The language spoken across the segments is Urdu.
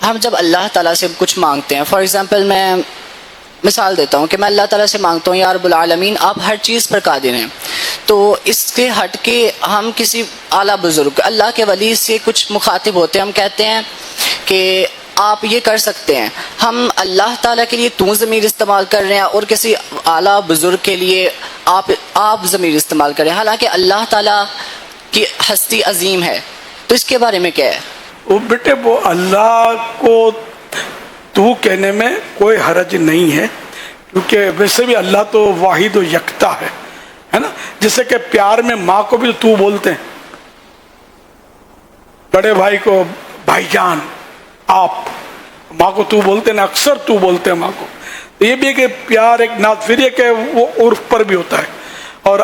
ہم جب اللہ تعالیٰ سے کچھ مانگتے ہیں، فار ایگزامپل میں مثال دیتا ہوں کہ میں اللہ تعالیٰ سے مانگتا ہوں یا رب العالمین آپ ہر چیز پر قادر ہیں، تو اس سے ہٹ کے ہم کسی اعلیٰ بزرگ اللہ کے ولی سے کچھ مخاطب ہوتے ہیں، ہم کہتے ہیں کہ آپ یہ کر سکتے ہیں، ہم اللہ تعالیٰ کے لیے تو ضمیر استعمال کر رہے ہیں اور کسی اعلیٰ بزرگ کے لیے آپ ضمیر استعمال کر رہے ہیں، حالانکہ اللہ تعالیٰ کی ہستی عظیم ہے. تو اس کے بارے میں کیا ہے؟ وہ بیٹے وہ اللہ کو تو کہنے میں کوئی حرج نہیں ہے، کیونکہ ویسے بھی اللہ تو واحد و یکتا ہے نا. جیسے کہ پیار میں ماں کو بھی تو بولتے ہیں، بڑے بھائی کو بھائی جان، آپ ماں کو تو بولتے ہیں نا، اکثر تو بولتے ہیں ماں کو. تو یہ بھی ہے کہ پیار ایک نات، پھر یہ کہ وہ عرف پر بھی ہوتا ہے. اور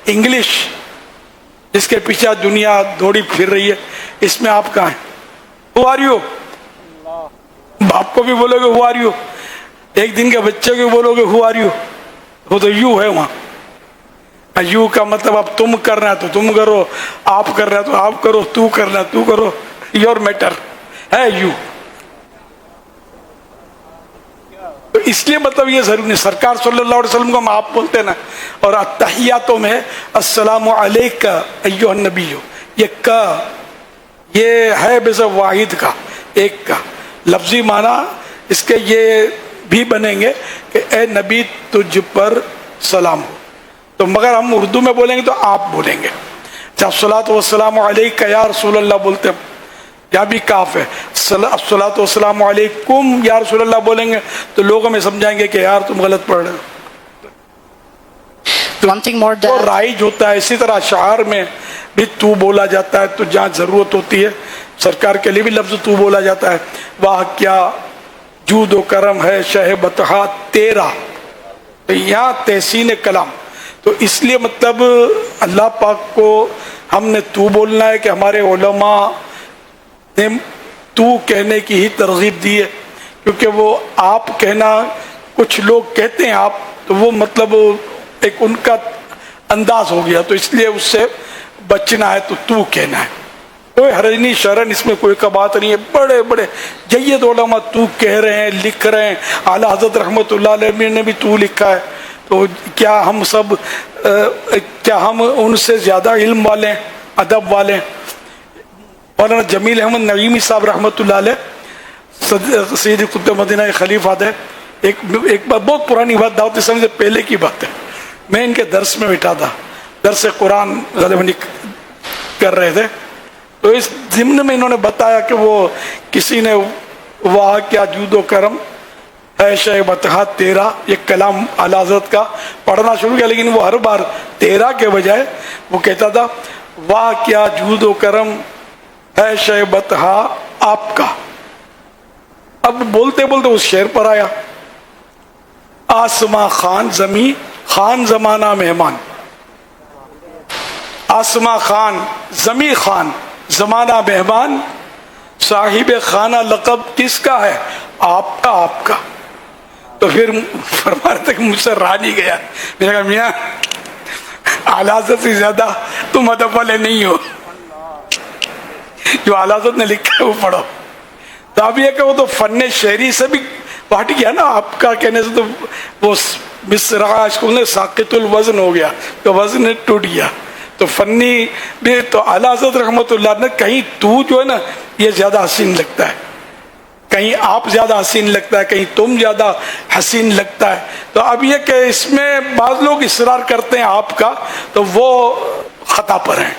انگلش جس کے پیچھے دنیا دوڑی پھر رہی ہے، اس میں آپ کہاں ہیں؟ Who are you? باپ کو بھی بولو گے ہو آر یو، ایک دن کے بچے کو بولو گے ہو آر یو، وہ تو یو ہے وہاں. یو کا مطلب اب تم کرنا ہے تو تم کرو، آپ کرنا ہے تو آپ کرو، تو کرنا ہے تو کرو، یور میٹر ہے یو. تو اس لیے مطلب یہ ضروری نہیں. سرکار صلی اللہ علیہ وسلم کو ہم آپ بولتے ہیں نا. اور التحیاتوں میں السلام علیک ایھا النبی، یہ ہے بے واحد کا، ایک کا لفظی معنی اس کے یہ بھی بنیں گے کہ اے نبی تجھ پر سلام ہو. تو مگر ہم اردو میں بولیں گے تو آپ بولیں گے. جب الصلاۃ والسلام علیک یا رسول اللہ بولتے ہیں، یا بھی کاف ہے، الصلاۃ والسلام علیکم یا رسول اللہ بولیں گے تو لوگ ہمیں سمجھائیں گے کہ یار تم غلط پڑھ رہے ہو. تو رائج ہوتا ہے. اسی طرح اشعار میں بھی تو بولا جاتا ہے، تو جہاں ضرورت ہوتی ہے سرکار کے لیے بھی لفظ تو بولا جاتا ہے. واہ کیا جود و کرم ہے شہ بطحا تیرا، تو یہاں تحسین کلام. تو اس لیے مطلب اللہ پاک کو ہم نے تو بولنا ہے کہ ہمارے علماء نے تو کہنے کی ہی ترغیب دی ہے. کیونکہ وہ آپ کہنا، کچھ لوگ کہتے ہیں آپ، تو وہ مطلب ایک ان کا انداز ہو گیا، تو اس لیے اس سے بچنا ہے تو کہنا ہے. کوئی حرج نہیں، شرن اس میں کوئی بات نہیں ہے. بڑے بڑے جید علماء تو کہہ رہے ہیں، لکھ رہے ہیں. اعلیٰ حضرت رحمۃ اللہ علیہ نے بھی تو لکھا ہے. تو کیا ہم ان سے زیادہ علم والے ہیں، ادب والے ہیں؟ مولانا جمیل احمد نعیمی صاحب رحمۃ اللہ علیہ سید قطب مدینہ خلیفہ تھے. ایک بات بہت پرانی بات، دعوت اسلامی سے پہلے کی بات ہے. میں ان کے درس میں بیٹھا تھا، درس قرآن غالباً کر رہے تھے. تو اس ضمن میں انہوں نے بتایا کہ وہ کسی نے واہ کیا جود و کرم ہے شہ بطحا تیرا، یہ کلام اعلیٰ حضرت کا پڑھنا شروع کیا، لیکن وہ ہر بار تیرا کے بجائے وہ کہتا تھا واہ کیا جود و کرم ہے شہ بطحا آپ کا. اب بولتے بولتے اس شعر پر آیا، آسماں خان زمیں خان زمانہ مہمان. آسماں خان زمیں خان زمانہ مہمان، صاحب خانہ لقب کس کا ہے؟ آپ کا. آپ کا. تو پھر فرما رہے تھے کہ مجھ سے رہا نہیں گیا. میں نے کہا میاں اعلیٰ حضرت سے زیادہ تم ادب والے نہیں ہو، جو اعلیٰ حضرت نے لکھا ہے وہ پڑھو. تو اب یہ کہ وہ تو فن شعری سے بھی ہٹ گیا نا، آپ کا کہنے سے تو وہ مصرع ساقط الوزن ہو گیا، تو وزن ٹوٹ گیا. تو فنی بھی تو اعلیٰ حضرت رحمۃ اللہ نے کہیں تو جو ہے نا یہ زیادہ حسین لگتا ہے، کہیں آپ زیادہ حسین لگتا ہے، کہیں تم زیادہ حسین لگتا ہے. تو اب یہ کہ اس میں بعض لوگ اصرار کرتے ہیں آپ کا، تو وہ خطا پر ہیں.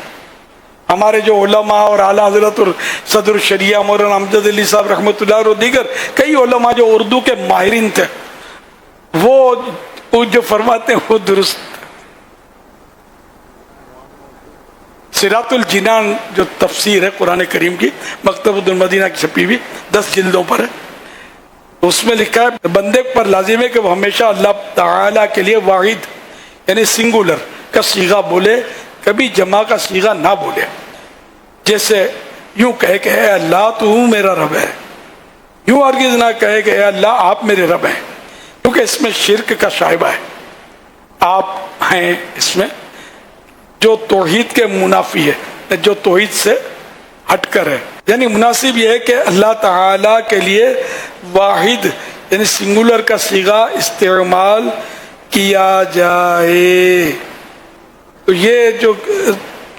ہمارے جو علماء اور اعلیٰ حضرت اور صدر الشریعہ مولانا امجد علی صاحب رحمۃ اللہ اور دیگر کئی علماء جو اردو کے ماہرین تھے، وہ جو فرماتے ہیں وہ درست. صراط الجنان جو تفسیر ہے قرآن کریم کی، مکتبۃ المدینہ کی چھپی ہوئی 10 جلدوں پر ہے، اس میں لکھا ہے بندے پر لازم ہے کہ وہ ہمیشہ اللہ تعالیٰ کے لیے واحد یعنی سنگولر کا صیغہ بولے، کبھی جمع کا صیغہ نہ بولے. جیسے یوں کہے کہ اے اللہ تو میرا رب ہے، یوں ہرگز نہ کہے کہ اے اللہ آپ میرے رب ہیں، کیونکہ اس میں شرک کا شائبہ ہے. آپ ہیں اس میں جو توحید کے منافی ہے، جو توحید سے ہٹ کر ہے. یعنی مناسب یہ ہے کہ اللہ تعالیٰ کے لیے واحد یعنی سنگولر کا صیغہ استعمال کیا جائے. تو یہ جو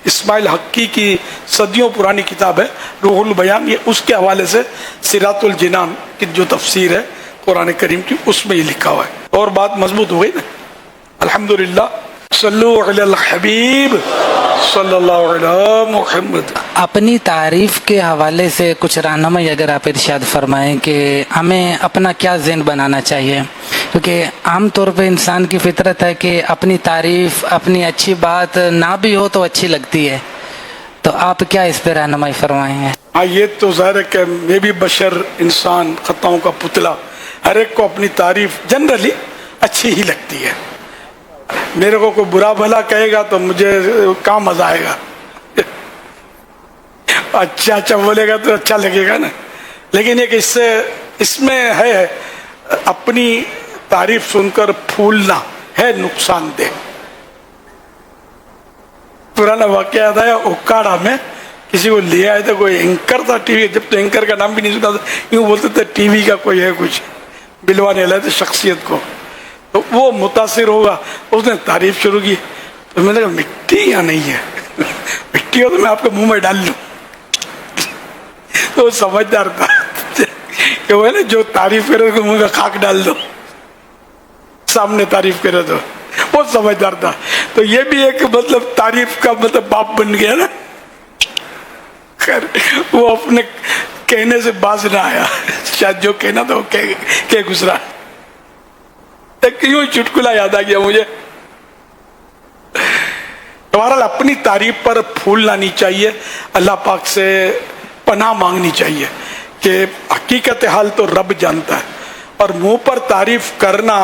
اسماعیل حقی کی صدیوں پرانی کتاب ہے روح البیان، یہ اس کے حوالے سے صراط الجنان کی جو تفسیر ہے قرآن کریم کی اس میں یہ لکھا ہوا ہے. اور بات مضبوط ہو گئی نا. الحمدللہ. صلو علی الحبیب صلی اللہ علیہ محمد. اپنی تعریف کے حوالے سے کچھ رہنمائی اگر آپ ارشاد فرمائیں کہ ہمیں اپنا کیا ذہن بنانا چاہیے، کیونکہ عام طور پہ انسان کی فطرت ہے کہ اپنی تعریف، اپنی اچھی بات نہ بھی ہو تو اچھی لگتی ہے، تو آپ کیا اس پہ رہنمائی فرمائیں گے؟ ہاں یہ تو ظاہر ہے کہ میں بھی بشر انسان خطاؤں کا پتلا، ہر ایک کو اپنی تعریف جنرلی اچھی ہی لگتی ہے. میرے کو کوئی برا بھلا کہے گا تو مجھے کہاں مزہ آئے گا، اچھا اچھا بولے گا تو اچھا لگے گا نا. لیکن ایک اس میں ہے اپنی تعریف سن کر پھولنا ہے نقصان دہ. پرانا واقعہ یاد آیا، اوکاڑا میں کسی کو لے آئے تھے، کوئی اینکر تھا ٹی وی، جب تو اینکر کا نام بھی نہیں سنا تھا، یوں بولتے تھے ٹی وی کا کوئی ہے کچھ، بلوانے لائے تھے شخصیت کو. تو وہ متاثر ہوگا، اس نے تعریف شروع کی. تو میں نے کہا مٹی یا نہیں ہے، مٹی ہو تو میں آپ کے منہ میں ڈال لوں. تو وہ سمجھدار تھا کہ وہ نا جو تعریف کرے تو منہ میں خاک ڈال دو، سامنے تعریف کرے تو وہ سمجھدار تھا. تو یہ بھی ایک مطلب تعریف کا مطلب باپ بن گیا نا. خیر وہ اپنے کہنے سے باز نہ آیا، شاید جو کہنا تھا وہ کہہ گزرا. یوں چٹکلا یاد آ گیا مجھے. بہرحال اپنی تعریف پر پھول لانی چاہیے، اللہ پاک سے پناہ مانگنی چاہیے کہ حقیقت حال تو رب جانتا ہے. اور منہ پر تعریف کرنا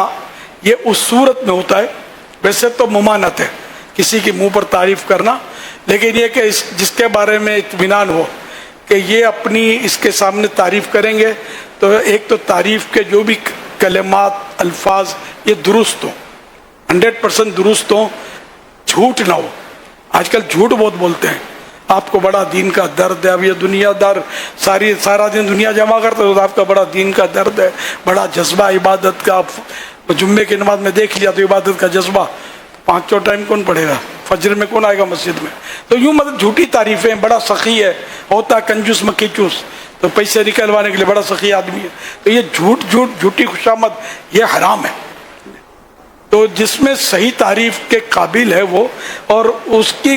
یہ اس صورت میں ہوتا ہے، ویسے تو ممانعت ہے کسی کی منہ پر تعریف کرنا، لیکن یہ کہ جس کے بارے میں اطمینان ہو کہ یہ اپنی اس کے سامنے تعریف کریں گے تو ایک تو تعریف کے جو بھی کلمات الفاظ یہ درست ہوں، 100% درست ہوں، جھوٹ نہ ہو. آج کل جھوٹ بہت بولتے ہیں، آپ کو بڑا دین کا درد ہے، اب یہ دنیا دار سارا دن دنیا جمع کرتے تو آپ کا بڑا دین کا درد ہے، بڑا جذبہ عبادت کا. جمعے کی نماز میں دیکھ لیا تو عبادت کا جذبہ، 5 ٹائم کون پڑھے گا، فجر میں کون آئے گا مسجد میں. تو یوں مطلب جھوٹی تعریفیں، بڑا سخی ہے، ہوتا کنجوس مکی چوس، تو پیسے نکلوانے کے لیے بڑا سخی آدمی ہے. تو یہ جھوٹی خوشامد یہ حرام ہے. تو جس میں صحیح تعریف کے قابل ہے وہ، اور اس کی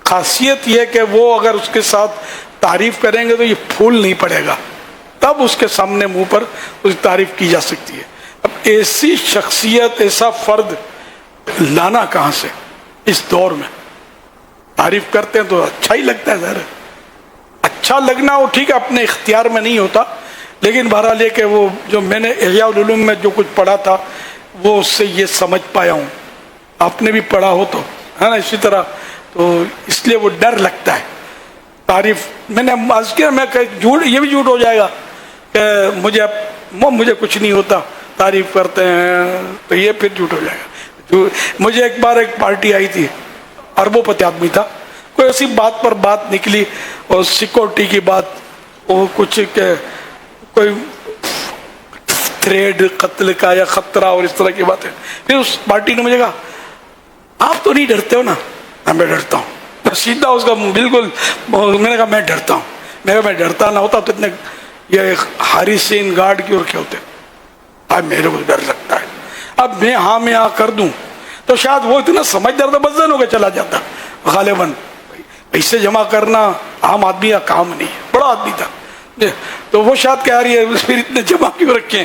خاصیت یہ کہ وہ اگر اس کے ساتھ تعریف کریں گے تو یہ پھول نہیں پڑے گا، تب اس کے سامنے منہ پر اس کی تعریف کی جا سکتی ہے. اب ایسی شخصیت، ایسا فرد لانا کہاں سے اس دور میں؟ تعریف کرتے ہیں تو اچھا ہی لگتا ہے، ظاہر ہے اچھا لگنا وہ ٹھیک ہے اپنے اختیار میں نہیں ہوتا، لیکن بہرحال یہ کہ وہ جو میں نے احیاء العلوم میں جو کچھ پڑھا تھا وہ اس سے یہ سمجھ پایا ہوں. آپ نے بھی پڑھا ہو تو ہے نا اسی طرح. تو اس لیے وہ ڈر لگتا ہے تعریف. میں نے عرض کیا میں جھوٹ، یہ بھی جھوٹ ہو جائے گا کہ مجھے کچھ نہیں ہوتا، تعریف کرتے ہیں تو یہ پھر جھوٹ ہو جائے گا. مجھے ایک بار ایک پارٹی آئی تھی، اربوں پتی آدمی تھا، کوئی ایسی بات پر بات نکلی اور سیکورٹی کی بات، وہ کچھ کہ کوئی تھریڈ قتل کا یا خطرہ اور اس طرح کی باتیں. پھر اس پارٹی نے مجھے کہا آپ تو نہیں ڈرتے ہو نا؟ میں ڈرتا ہوں. سیدھا اس کا بالکل. میں نے کہا میں ڈرتا ہوں. میں ڈرتا نہ ہوتا تو اتنے یہ حارسین گارڈ کی اور کیا ہوتے. اب میرے کو ڈر لگتا ہے. اب میں ہاں کر دوں تو شاید وہ اتنا سمجھدار تھا بدزن ہو کے چلا جاتا. غالباً پیسے جمع کرنا عام آدمی کا کام نہیں ہے، بڑا آدمی تھا. تو وہ شاید کہہ رہی ہے پھر اتنے جمع کیوں رکھے،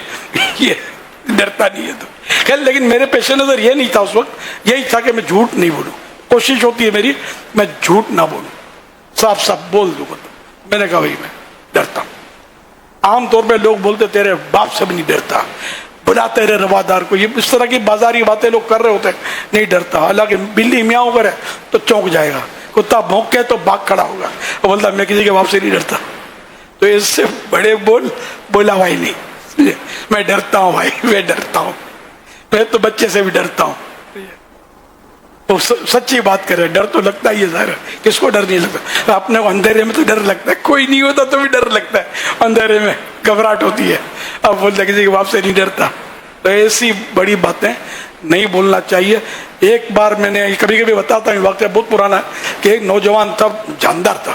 یہ ڈرتا نہیں ہے. تو خیر لیکن میرے پیش نظر یہ نہیں تھا اس وقت، یہی تھا کہ میں جھوٹ نہیں بولوں. کوشش ہوتی ہے میری میں جھوٹ نہ بولوں، صاف صاف بول دوں. میں نے کہا بھائی میں ڈرتا ہوں. عام طور پہ لوگ بولتے تیرے باپ سے بھی نہیں ڈرتا، بلا تیرے روادار کو، یہ اس طرح کی بازاری باتیں لوگ کر رہے ہوتے ہیں. نہیں ڈرتا. حالانکہ بلی میاں کرے تو چونک جائے گا، کتا بھونکے تو بھاگ کھڑا ہوگا، وہ بولتا میں کسی کے باپ سے نہیں ڈرتا. تو اس سے بڑے بولا بھائی نہیں، میں ڈرتا ہوں بھائی، میں ڈرتا ہوں، میں تو بچے سے بھی ڈرتا ہوں. وہ سچی بات کرے. ڈر تو لگتا ہی ہے ظاہر ہے, کس کو ڈر نہیں لگتا؟ اپنے کو اندھیرے میں تو ڈر لگتا ہے, کوئی نہیں ہوتا تو بھی ڈر لگتا ہے, اندھیرے میں گھبراہٹ ہوتی ہے. اب بولتا کسی کے باپ سے نہیں ڈرتا. تو ایسی بڑی باتیں نہیں بولنا چاہیے. ایک بار میں نے کبھی کبھی بتاتا ہوں, واقعہ بہت پرانا ہے, کہ ایک نوجوان تھا, جاندار تھا,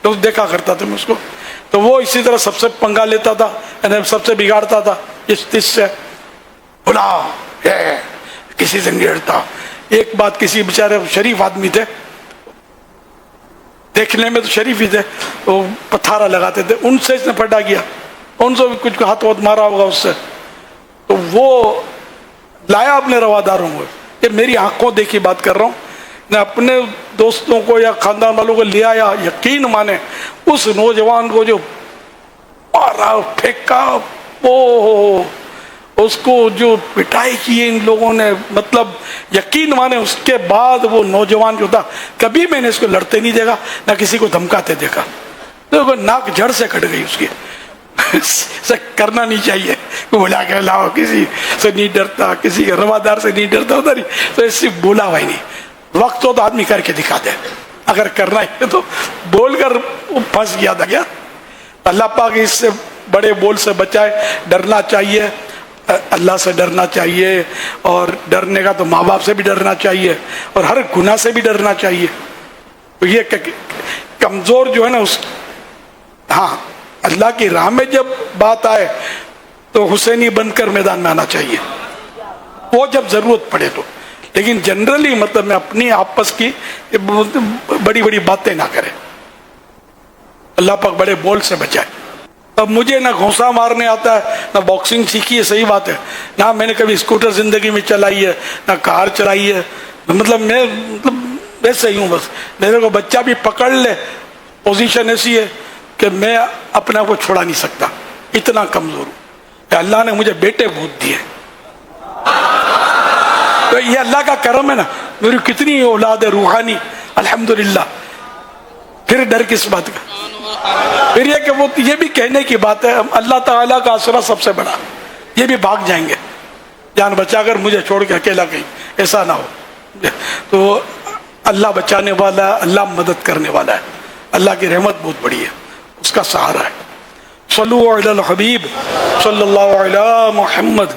تو دیکھا کرتا تھا میں اس کو, تو وہ اسی طرح سب سے پنگا لیتا تھا, یعنی سب سے بگاڑتا تھا اس سے, بلا کسی سے نہیں ڈرتا. ایک بات, کسی بیچارے شریف آدمی تھے, دیکھنے میں تو شریف ہی تھے, وہ پتھارا لگاتے تھے, ان سے اس نے پھٹا کیا, ان سے بھی کچھ ہاتھ واتھ مارا ہوگا اس سے. تو وہ لایا اپنے رواداروں کو, یہ میری آنکھوں دیکھی بات کر رہا ہوں, میں اپنے دوستوں کو یا خاندان والوں کو لے آیا. یقین مانے اس نوجوان کو جو مارا, پھینکا, وہ اس کو جو پٹائی کی ان لوگوں نے, مطلب یقین مانے اس کے بعد وہ نوجوان جو تھا, کبھی میں نے اس کو لڑتے نہیں دیکھا, نہ کسی کو دھمکاتے دیکھا. تو ناک جھڑ سے کٹ گئی اس کی. سے کرنا نہیں چاہیے, بولا کہ لاؤ کسی سے نہیں ڈرتا, کسی کے روادار سے نہیں ڈرتا ہوتا نہیں, تو اس سے بولا بھائی نہیں. وقت ہو تو آدمی کر کے دکھا دے, اگر کرنا ہے تو بول کر پھنس گیا تھا کیا. اللہ پاک اس سے بڑے بول سے بچائے. ڈرنا چاہیے, اللہ سے ڈرنا چاہیے, اور ڈرنے کا تو ماں باپ سے بھی ڈرنا چاہیے, اور ہر گناہ سے بھی ڈرنا چاہیے. تو یہ کمزور جو ہے نا اس, ہاں اللہ کی راہ میں جب بات آئے تو حسینی بن کر میدان میں آنا چاہیے, وہ جب ضرورت پڑے تو. لیکن جنرلی مطلب میں اپنی آپس کی بڑی بڑی باتیں نہ کرے. اللہ پاک بڑے بول سے بچائے. اب مجھے نہ گھونسا مارنے آتا ہے, نہ باکسنگ سیکھی ہے, صحیح بات ہے, نہ میں نے کبھی اسکوٹر زندگی میں چلائی ہے, نہ کار چلائی ہے. مطلب میں ویسے ہی ہوں, بس میرے کو بچہ بھی پکڑ لے, پوزیشن ایسی ہے کہ میں اپنے آپ کو چھوڑا نہیں سکتا, اتنا کمزور ہوں. کہ اللہ نے مجھے بیٹے بہت دیے, تو یہ اللہ کا کرم ہے نا. میری کتنی اولاد ہے روحانی, الحمدللہ. پھر ڈر کس بات کا؟ پھر یہ کہ وہ یہ بھی کہنے کی بات ہے, اللہ تعالیٰ کا آسرا سب سے بڑا. یہ بھی بھاگ جائیں گے جان بچا کر مجھے چھوڑ کے اکیلا کہیں, ایسا نہ ہو. تو اللہ بچانے والا ہے, اللہ مدد کرنے والا ہے, اللہ کی رحمت بہت بڑی ہے, اس کا سہارا ہے. صلو علی الحبیب صلی اللہ علی محمد.